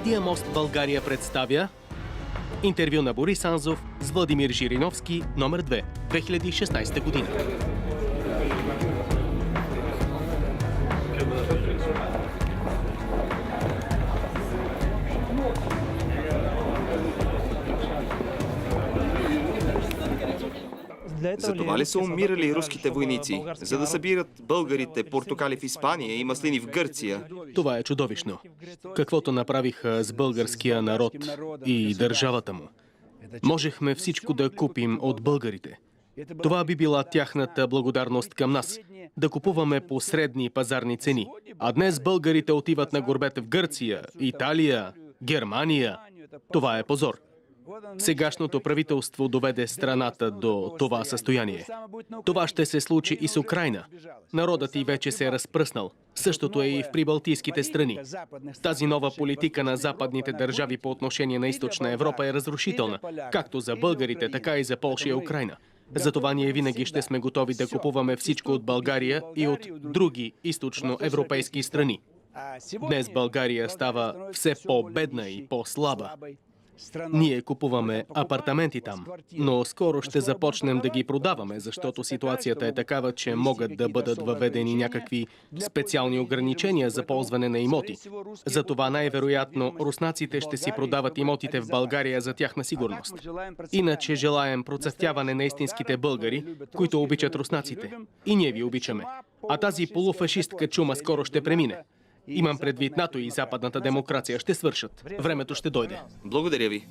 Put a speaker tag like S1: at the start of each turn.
S1: Медиа Мост България представя интервю на Борис Анзов с Владимир Жириновски, номер 2, 2016 година.
S2: За това ли са умирали руските войници? За да събират българите портокали в Испания и маслини в Гърция?
S1: Това е чудовищно. Каквото направиха с българския народ и държавата му. Можехме всичко да купим от българите. Това би била тяхната благодарност към нас. Да купуваме по средни пазарни цени. А днес българите отиват на горбете в Гърция, Италия, Германия. Това е позор. Сегашното правителство доведе страната до това състояние. Това ще се случи и с Украйна. Народът й вече се е разпръснал. Същото е и в прибалтийските страни. Тази нова политика на западните държави по отношение на Източна Европа е разрушителна, както за българите, така и за Полша и Украйна. Затова ние винаги ще сме готови да купуваме всичко от България и от други източноевропейски страни. Днес България става все по-бедна и по-слаба. Ние купуваме апартаменти там, но скоро ще започнем да ги продаваме, защото ситуацията е такава, че могат да бъдат въведени някакви специални ограничения за ползване на имоти. Затова най-вероятно руснаците ще си продават имотите в България за тяхна сигурност. Иначе желаем процъфтяване на истинските българи, които обичат руснаците. И ние ви обичаме. А тази полуфашистка чума скоро ще премине. Имам предвид НАТО и западната демокрация ще свършат. Времето ще дойде.
S2: Благодаря ви.